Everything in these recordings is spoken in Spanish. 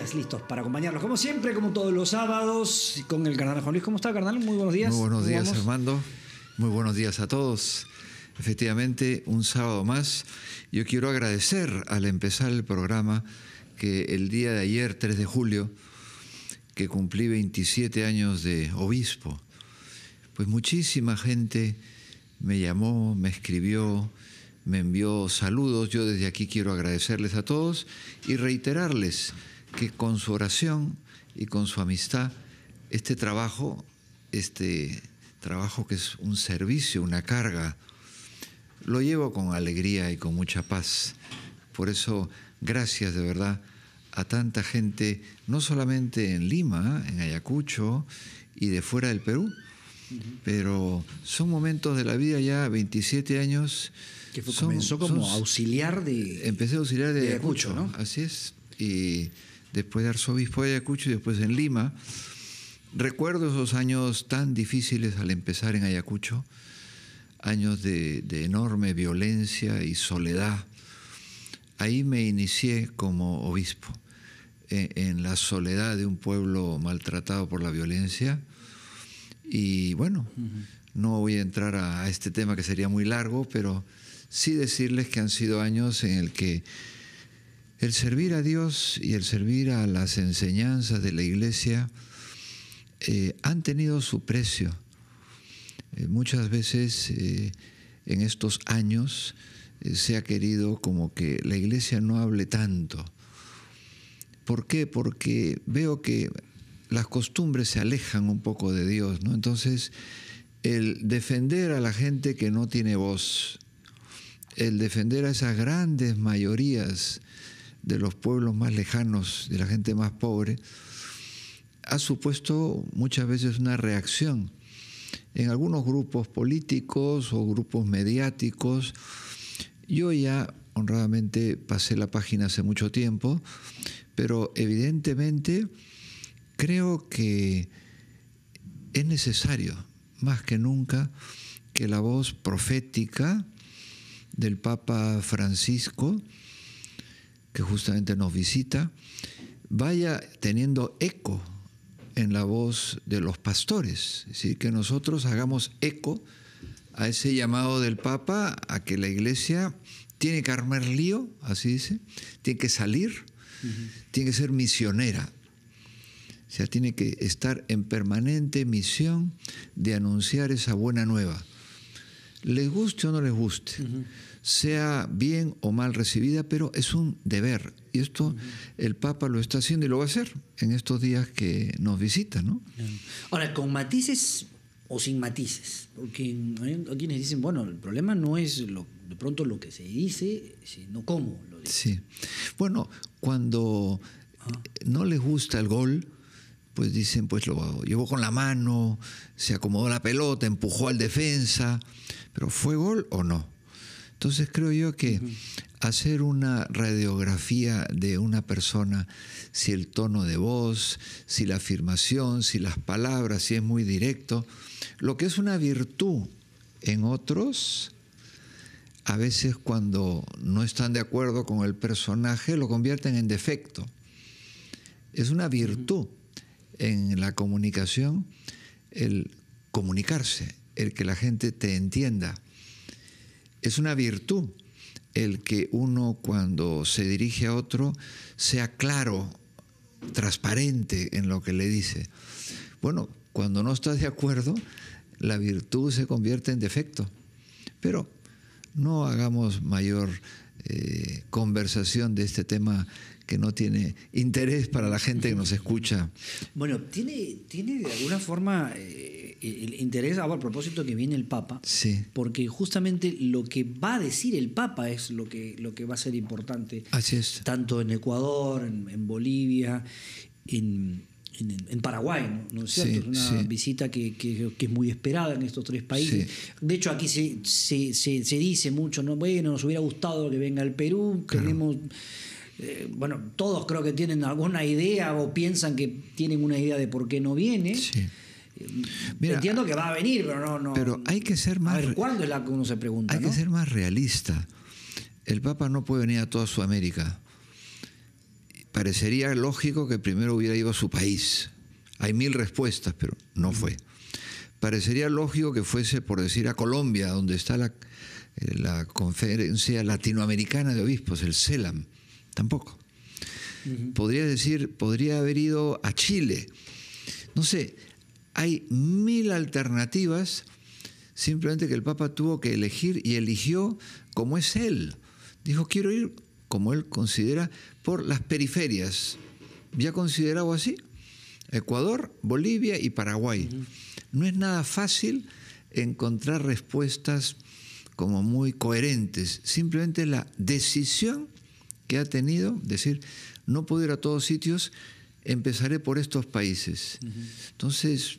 días, listos para acompañarlos, como siempre, como todos los sábados, con el cardenal Juan Luis. ¿Cómo está, cardenal? Muy buenos días. Muy buenos días, Armando. Muy buenos días a todos. Efectivamente, un sábado más. Yo quiero agradecer al empezar el programa que el día de ayer, 3 de julio, que cumplí 27 años de obispo, pues muchísima gente me llamó, me escribió, me envió saludos. Yo desde aquí quiero agradecerles a todos y reiterarles que con su oración y con su amistad, este trabajo que es un servicio, una carga, lo llevo con alegría y con mucha paz. Por eso, gracias de verdad a tanta gente, no solamente en Lima, en Ayacucho y de fuera del Perú, pero son momentos de la vida ya, 27 años. Que comenzó como auxiliar de... Empecé auxiliar de Ayacucho, ¿no? Así es. Y después de arzobispo de Ayacucho y después en Lima. Recuerdo esos años tan difíciles al empezar en Ayacucho, años de enorme violencia y soledad. Ahí me inicié como obispo, en la soledad de un pueblo maltratado por la violencia. Y bueno, no voy a entrar a este tema que sería muy largo, pero sí decirles que han sido años en el que el servir a Dios y el servir a las enseñanzas de la Iglesia han tenido su precio. Muchas veces en estos años se ha querido como que la Iglesia no hable tanto. ¿Por qué? Porque veo que las costumbres se alejan un poco de Dios, ¿no? Entonces, el defender a la gente que no tiene voz, el defender a esas grandes mayorías de los pueblos más lejanos, de la gente más pobre, ha supuesto muchas veces una reacción en algunos grupos políticos o grupos mediáticos. Yo ya honradamente pasé la página hace mucho tiempo, pero evidentemente creo que es necesario, más que nunca, que la voz profética del Papa Francisco, que justamente nos visita, vaya teniendo eco en la voz de los pastores. Es decir, que nosotros hagamos eco a ese llamado del Papa a que la Iglesia tiene que armar lío, así dice, tiene que salir, tiene que ser misionera. O sea, tiene que estar en permanente misión de anunciar esa buena nueva. Les guste o no les guste, sea bien o mal recibida, pero es un deber. Y esto el Papa lo está haciendo y lo va a hacer en estos días que nos visita, ¿no? Ahora, con matices o sin matices, porque hay quienes dicen, bueno, el problema no es de pronto lo que se dice, sino cómo lo dice. Sí. Bueno, cuando no les gusta el gol, pues dicen, pues lo llevó con la mano, se acomodó la pelota, empujó al defensa, pero ¿fue gol o no? Entonces creo yo que hacer una radiografía de una persona, si el tono de voz, si la afirmación, si las palabras, si es muy directo, lo que es una virtud en otros, a veces cuando no están de acuerdo con el personaje, lo convierten en defecto. Es una virtud en la comunicación, el comunicarse, el que la gente te entienda. Es una virtud el que uno, cuando se dirige a otro, sea claro, transparente en lo que le dice. Bueno, cuando no estás de acuerdo, la virtud se convierte en defecto. Pero no hagamos mayor conversación de este tema que no tiene interés para la gente que nos escucha. Bueno, tiene de alguna forma el interés, a propósito que viene el Papa, sí, porque justamente lo que va a decir el Papa es lo que va a ser importante. Así es. Tanto en Ecuador, en Bolivia, en Paraguay, ¿no es cierto? Sí, es una sí. visita que es muy esperada en estos tres países. Sí. De hecho, aquí se dice mucho, ¿no? Bueno, nos hubiera gustado que venga al Perú, Claro. queremos... bueno, todos creo que tienen alguna idea o piensan que tienen una idea de por qué no viene. Sí. Mira, entiendo que va a venir, pero no. Pero hay que ser más... A ver, ¿cuándo es la que uno se pregunta? Hay que ser más realista. El Papa no puede venir a toda Sudamérica. parecería lógico que primero hubiera ido a su país. Hay 1000 respuestas, pero no fue. Parecería lógico que fuese, por decir, a Colombia, donde está la Conferencia Latinoamericana de Obispos, el CELAM. Tampoco. Podría haber ido a Chile. No sé, hay 1000 alternativas, simplemente que el Papa tuvo que elegir y eligió como es él. Dijo, quiero ir, como él considera, por las periferias. ¿Ya considerado así? Ecuador, Bolivia y Paraguay. No es nada fácil encontrar respuestas como muy coherentes. Simplemente la decisión que ha tenido, decir, no puedo ir a todos sitios, empezaré por estos países. Entonces,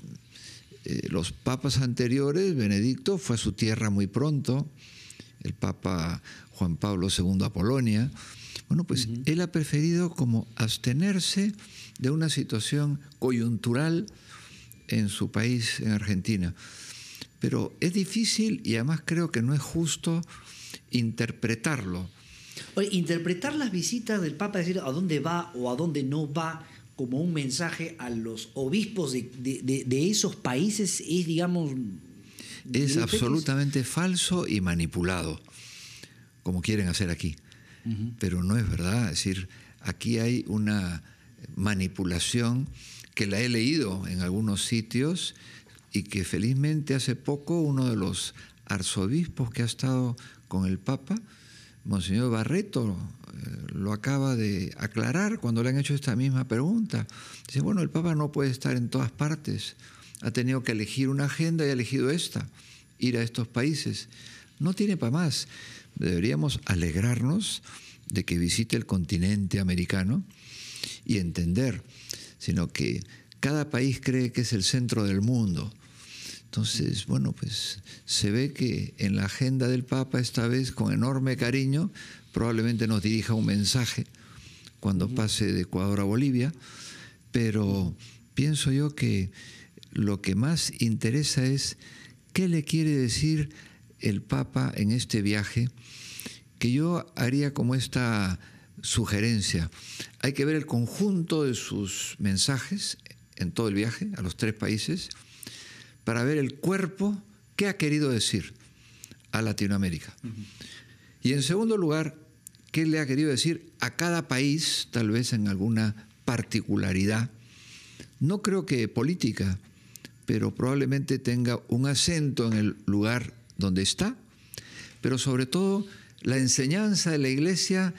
los papas anteriores, Benedicto fue a su tierra muy pronto, el Papa Juan Pablo II a Polonia. Bueno, pues él ha preferido como abstenerse de una situación coyuntural en su país, en Argentina. Pero es difícil y además creo que no es justo interpretarlo. Oye, interpretar las visitas del Papa, decir a dónde va o a dónde no va, como un mensaje a los obispos de esos países es, digamos... Es absolutamente falso y manipulado, como quieren hacer aquí. Pero no es verdad. Es decir, aquí hay una manipulación que la he leído en algunos sitios y que felizmente hace poco uno de los arzobispos que ha estado con el Papa, Monseñor Barreto, lo acaba de aclarar cuando le han hecho esta misma pregunta. Dice, bueno, el Papa no puede estar en todas partes. Ha tenido que elegir una agenda y ha elegido esta, ir a estos países. No tiene para más. Deberíamos alegrarnos de que visite el continente americano y entender, sino que cada país cree que es el centro del mundo. Entonces, bueno, pues se ve que en la agenda del Papa, esta vez con enorme cariño, probablemente nos dirija un mensaje cuando pase de Ecuador a Bolivia, pero pienso yo que lo que más interesa es qué le quiere decir el Papa en este viaje, que yo haría como esta sugerencia. Hay que ver el conjunto de sus mensajes en todo el viaje, a los 3 países, para ver el cuerpo, qué ha querido decir a Latinoamérica. Y en segundo lugar, qué le ha querido decir a cada país, tal vez en alguna particularidad. No creo que política, pero probablemente tenga un acento en el lugar donde está, pero sobre todo la enseñanza de la Iglesia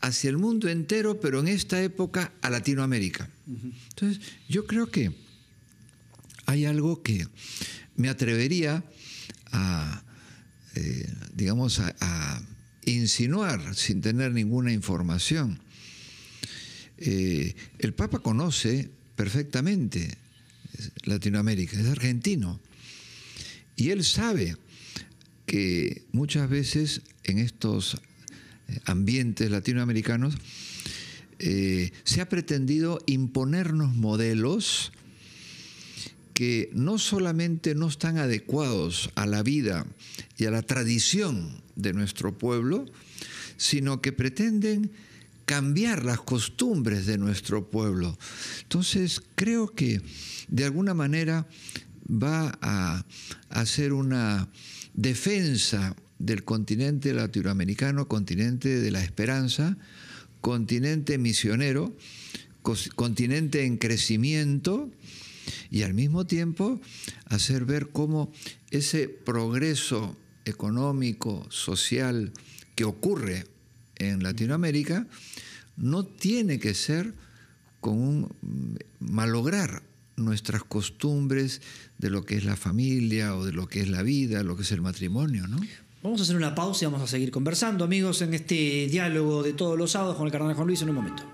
hacia el mundo entero, pero en esta época a Latinoamérica. Entonces, yo creo que hay algo que me atrevería a, a insinuar sin tener ninguna información. El Papa conoce perfectamente Latinoamérica, es argentino, y él sabe que muchas veces en estos ambientes latinoamericanos se ha pretendido imponernos modelos que no solamente no están adecuados a la vida y a la tradición de nuestro pueblo, sino que pretenden cambiar las costumbres de nuestro pueblo. Entonces, creo que de alguna manera va a hacer una defensa del continente latinoamericano, continente de la esperanza, continente misionero, continente en crecimiento, y al mismo tiempo hacer ver cómo ese progreso económico, social que ocurre en Latinoamérica no tiene que ser con un malograr nuestras costumbres de lo que es la familia o de lo que es la vida, lo que es el matrimonio, ¿no? Vamos a hacer una pausa y vamos a seguir conversando, amigos, en este diálogo de todos los sábados con el cardenal Juan Luis en un momento.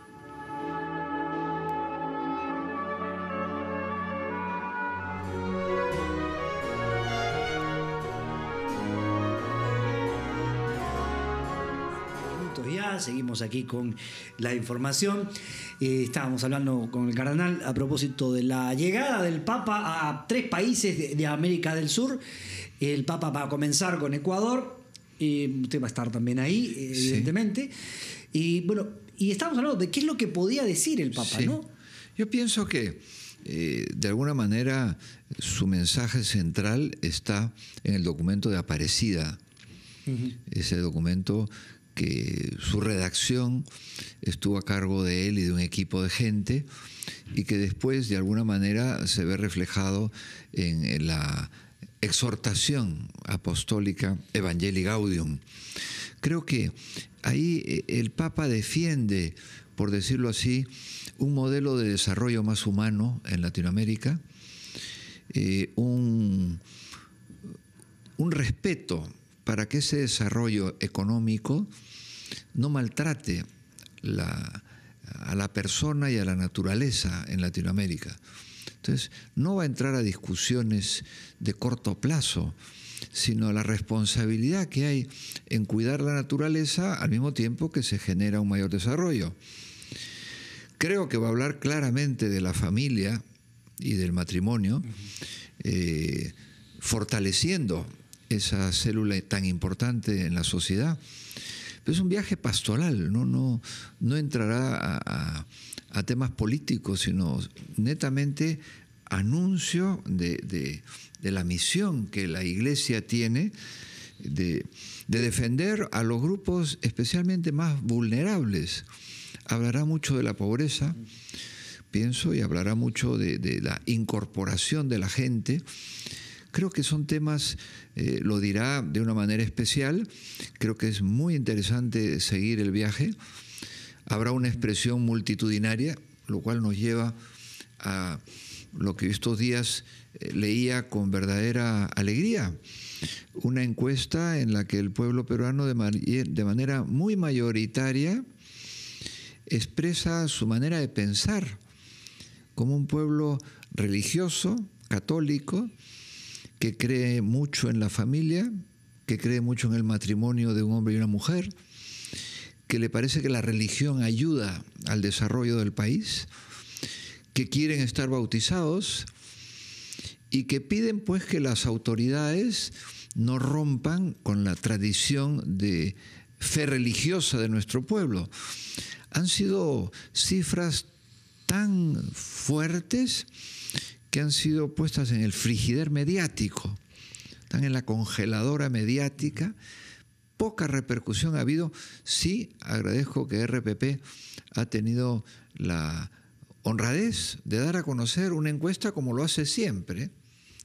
Seguimos aquí con la información. Estábamos hablando con el cardenal a propósito de la llegada del Papa a 3 países de América del Sur. El Papa va a comenzar con Ecuador. Usted va a estar también ahí, evidentemente. Sí. Y bueno, Y estamos hablando de qué es lo que podía decir el Papa, Sí. ¿no? Yo pienso que de alguna manera su mensaje central está en el documento de Aparecida. Ese documento que su redacción estuvo a cargo de él y de un equipo de gente, y que después de alguna manera se ve reflejado en la exhortación apostólica Evangelii Gaudium. Creo que ahí el Papa defiende, por decirlo así, un modelo de desarrollo más humano en Latinoamérica, un respeto para que ese desarrollo económico no maltrate a la persona y a la naturaleza en Latinoamérica. Entonces, no va a entrar a discusiones de corto plazo, sino a la responsabilidad que hay en cuidar la naturaleza al mismo tiempo que se genera un mayor desarrollo. Creo que va a hablar claramente de la familia y del matrimonio, fortaleciendo esa célula tan importante en la sociedad. Pero es un viaje pastoral, no entrará a temas políticos, sino netamente anuncio de la misión que la Iglesia tiene de defender a los grupos especialmente más vulnerables. Hablará mucho de la pobreza, pienso, y hablará mucho de la incorporación de la gente. Creo que son temas, lo dirá de una manera especial. Creo que es muy interesante seguir el viaje. Habrá una expresión multitudinaria, lo cual nos lleva a lo que estos días leía con verdadera alegría. Una encuesta en la que el pueblo peruano de manera muy mayoritaria expresa su manera de pensar como un pueblo religioso, católico, que cree mucho en la familia, que cree mucho en el matrimonio de un hombre y una mujer, que le parece que la religión ayuda al desarrollo del país, que quieren estar bautizados y que piden pues que las autoridades no rompan con la tradición de fe religiosa de nuestro pueblo. Han sido cifras tan fuertes que han sido puestas en el frigider mediático, están en la congeladora mediática. Poca repercusión ha habido. Sí, agradezco que RPP ha tenido la honradez de dar a conocer una encuesta como lo hace siempre,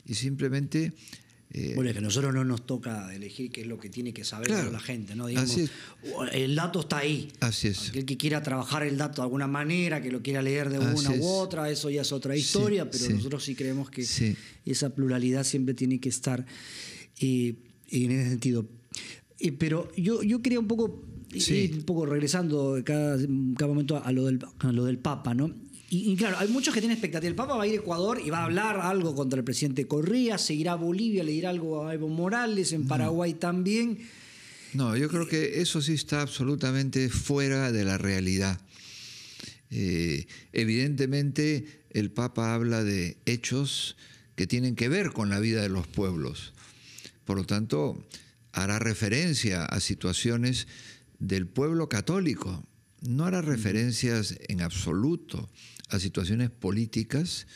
y simplemente... Bueno, es que a nosotros no nos toca elegir qué es lo que tiene que saber, claro, la gente, ¿no? Digamos, así es. El dato está ahí. Así es. Aquel que quiera trabajar el dato de alguna manera, que lo quiera leer de una u otra, eso ya es otra historia, pero nosotros sí creemos que esa pluralidad siempre tiene que estar en ese sentido. Pero yo quería un poco regresando cada momento a lo del Papa, ¿no? Y claro, hay muchos que tienen expectativa. El Papa va a ir a Ecuador y va a hablar algo contra el presidente Correa, seguirá a Bolivia, le dirá algo a Evo Morales, en Paraguay también. No, yo creo que eso sí está absolutamente fuera de la realidad. Evidentemente, el Papa habla de hechos que tienen que ver con la vida de los pueblos. Por lo tanto, hará referencia a situaciones del pueblo católico. No hará referencias en absoluto a situaciones políticas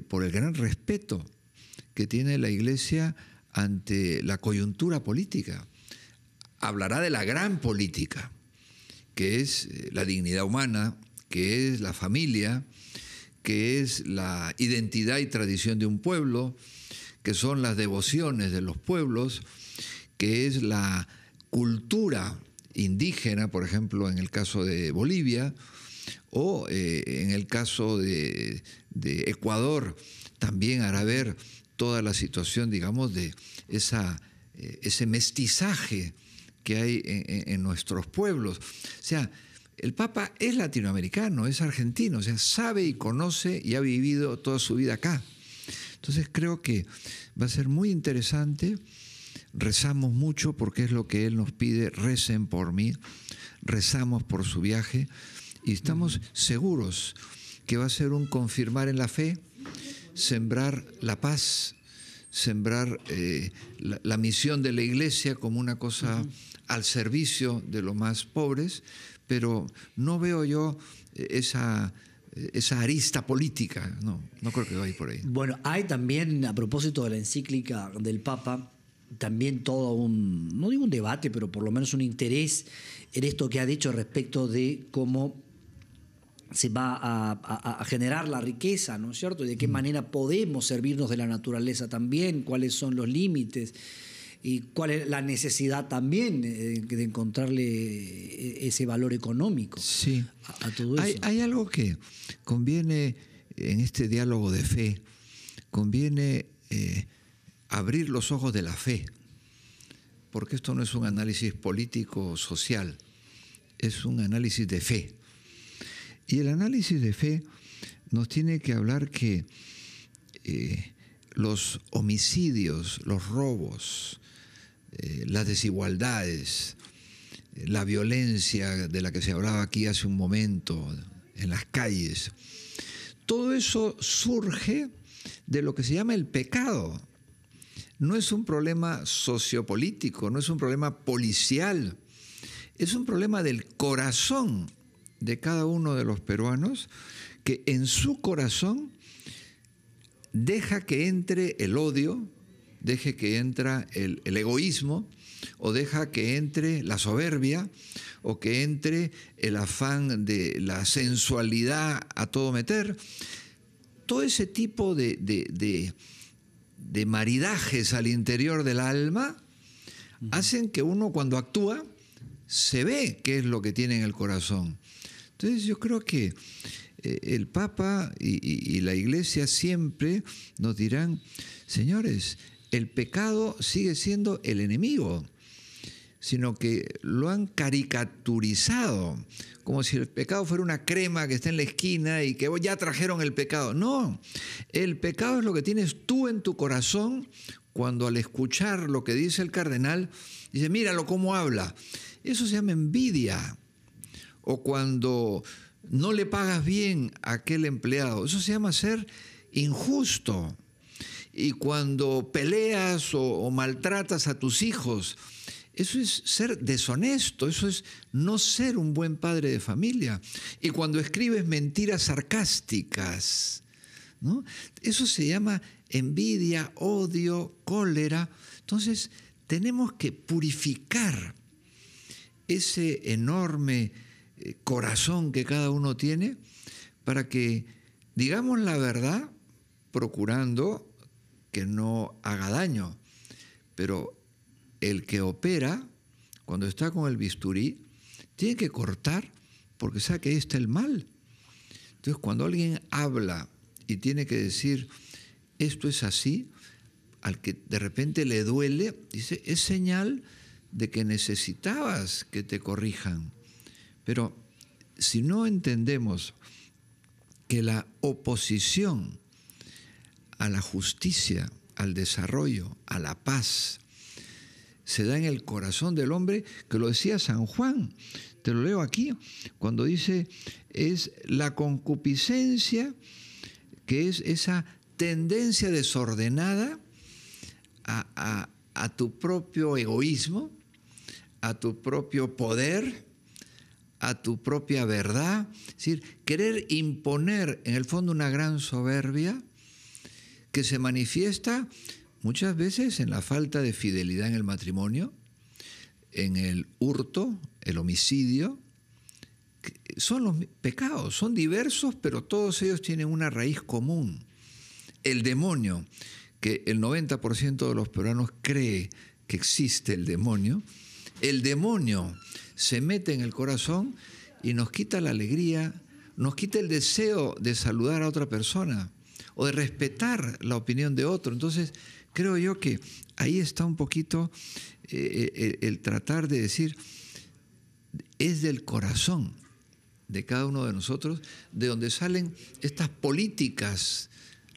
por el gran respeto que tiene la Iglesia ante la coyuntura política. Hablará de la gran política, que es la dignidad humana, que es la familia, que es la identidad y tradición de un pueblo, que son las devociones de los pueblos, que es la cultura indígena, por ejemplo, en el caso de Bolivia, o en el caso de Ecuador, también hará ver toda la situación, digamos, de ese mestizaje que hay en nuestros pueblos. O sea, el Papa es latinoamericano, es argentino, o sea, sabe y conoce y ha vivido toda su vida acá. Entonces creo que va a ser muy interesante. Rezamos mucho porque es lo que él nos pide: recen por mí, rezamos por su viaje, y estamos seguros que va a ser un confirmar en la fe, sembrar la paz, sembrar la misión de la Iglesia como una cosa al servicio de los más pobres, pero no veo yo esa arista política, no creo que vaya por ahí. Bueno, hay también, a propósito de la encíclica del Papa, también todo no digo un debate, pero por lo menos un interés en esto que ha dicho respecto de cómo se va a generar la riqueza, ¿no es cierto? Y de qué manera podemos servirnos de la naturaleza también, cuáles son los límites y cuál es la necesidad también de encontrarle ese valor económico a todo eso. Hay algo que conviene en este diálogo de fe, conviene abrir los ojos de la fe, porque esto no es un análisis político social, es un análisis de fe. Y el análisis de fe nos tiene que hablar que los homicidios, los robos, las desigualdades, la violencia de la que se hablaba aquí hace un momento en las calles, todo eso surge de lo que se llama el pecado. No es un problema sociopolítico, no es un problema policial, es un problema del corazón de cada uno de los peruanos, que en su corazón deja que entre el odio, deje que entre el egoísmo, o deja que entre la soberbia, o que entre el afán de la sensualidad a todo meter. Todo ese tipo de maridajes al interior del alma hacen que uno, cuando actúa, se ve qué es lo que tiene en el corazón. Entonces yo creo que el Papa y la Iglesia siempre nos dirán: señores, el pecado sigue siendo el enemigo, sino que lo han caricaturizado, como si el pecado fuera una crema que está en la esquina y que ya trajeron el pecado. No, el pecado es lo que tienes tú en tu corazón cuando, al escuchar lo que dice el cardenal, dice: míralo cómo habla. Eso se llama envidia. O cuando no le pagas bien a aquel empleado, eso se llama ser injusto. Y cuando peleas o maltratas a tus hijos, eso es ser deshonesto, eso es no ser un buen padre de familia. Y cuando escribes mentiras sarcásticas, ¿no? Eso se llama envidia, odio, cólera. Entonces tenemos que purificar ese enorme corazón que cada uno tiene para que digamos la verdad, procurando que no haga daño. Pero el que opera, cuando está con el bisturí, tiene que cortar porque sabe que ahí está el mal. Entonces, cuando alguien habla y tiene que decir esto es así, al que de repente le duele, dice, es señal de que necesitabas que te corrijan. Pero si no entendemos que la oposición a la justicia, al desarrollo, a la paz, se da en el corazón del hombre, que lo decía San Juan, te lo leo aquí, cuando dice, es la concupiscencia, que es esa tendencia desordenada a tu propio egoísmo, a tu propio poder, a tu propia verdad, es decir, querer imponer en el fondo una gran soberbia que se manifiesta muchas veces en la falta de fidelidad en el matrimonio, en el hurto, el homicidio. Son los pecados, son diversos, pero todos ellos tienen una raíz común. El demonio, que el 90% de los peruanos cree que existe el demonio se mete en el corazón y nos quita la alegría, nos quita el deseo de saludar a otra persona o de respetar la opinión de otro. Entonces, creo yo que ahí está un poquito el tratar de decir, es del corazón de cada uno de nosotros de donde salen estas políticas,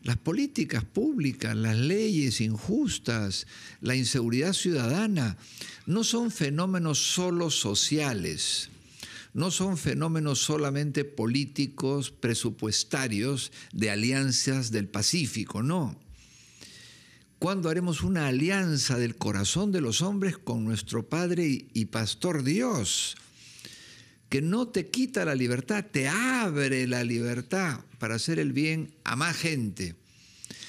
las políticas públicas, las leyes injustas, la inseguridad ciudadana. No son fenómenos solo sociales, no son fenómenos solamente políticos, presupuestarios, de alianzas del Pacífico, no. ¿Cuándo haremos una alianza del corazón de los hombres con nuestro Padre y Pastor Dios? que no te quita la libertad, te abre la libertad para hacer el bien a más gente.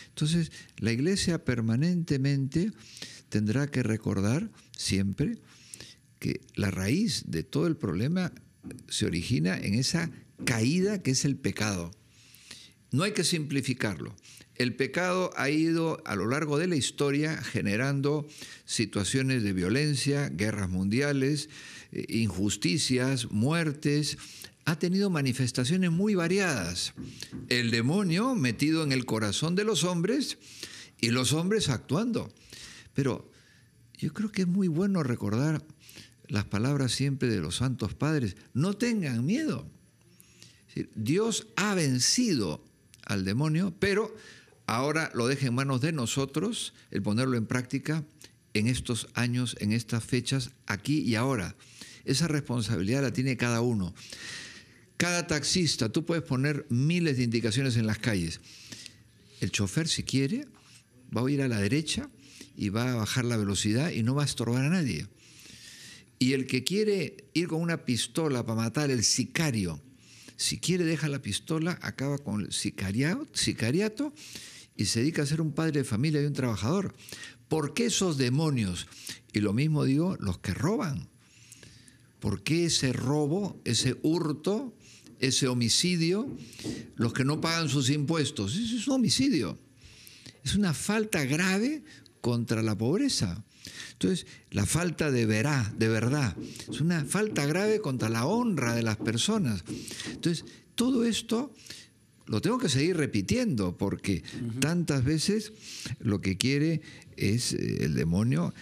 Entonces, la Iglesia permanentemente tendrá que recordar siempre que la raíz de todo el problema se origina en esa caída que es el pecado. No hay que simplificarlo. El pecado ha ido a lo largo de la historia generando situaciones de violencia, guerras mundiales, injusticias, muertes. Ha tenido manifestaciones muy variadas. El demonio metido en el corazón de los hombres y los hombres actuando. Pero yo creo que es muy bueno recordar las palabras siempre de los santos padres. No tengan miedo. Dios ha vencido al demonio, pero ahora lo deja en manos de nosotros el ponerlo en práctica en estos años, en estas fechas, aquí y ahora. Esa responsabilidad la tiene cada uno. Cada taxista, tú puedes poner miles de indicaciones en las calles. El chofer, si quiere, va a ir a la derecha y va a bajar la velocidad y no va a estorbar a nadie. Y el que quiere ir con una pistola para matar, el sicario, si quiere deja la pistola, acaba con el sicariato y se dedica a ser un padre de familia y un trabajador. ¿Por qué esos demonios? Y lo mismo digo, los que roban. ¿Por qué ese robo, ese hurto, ese homicidio? Los que no pagan sus impuestos. Eso es un homicidio. Es una falta grave contra la pobreza. Entonces, la falta de verdad, es una falta grave contra la honra de las personas. Entonces, todo esto lo tengo que seguir repitiendo porque tantas veces lo que quiere es el demonio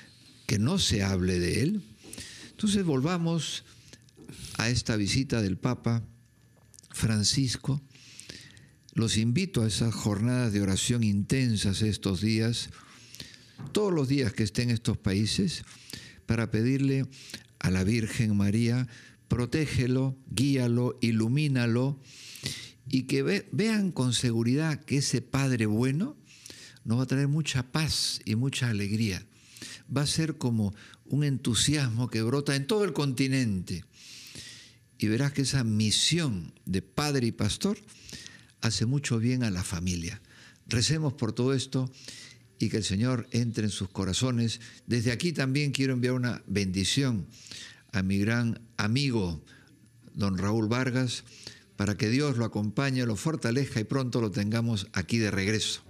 que no se hable de él. Entonces, volvamos a esta visita del Papa Francisco. Los invito a esas jornadas de oración intensas estos días, todos los días que esté en estos países, para pedirle a la Virgen María, protégelo, guíalo, ilumínalo, y que vean con seguridad que ese Padre bueno nos va a traer mucha paz y mucha alegría. Va a ser como un entusiasmo que brota en todo el continente. Y verás que esa misión de padre y pastor hace mucho bien a la familia. Recemos por todo esto y que el Señor entre en sus corazones. Desde aquí también quiero enviar una bendición a mi gran amigo, don Raúl Vargas, para que Dios lo acompañe, lo fortalezca y pronto lo tengamos aquí de regreso.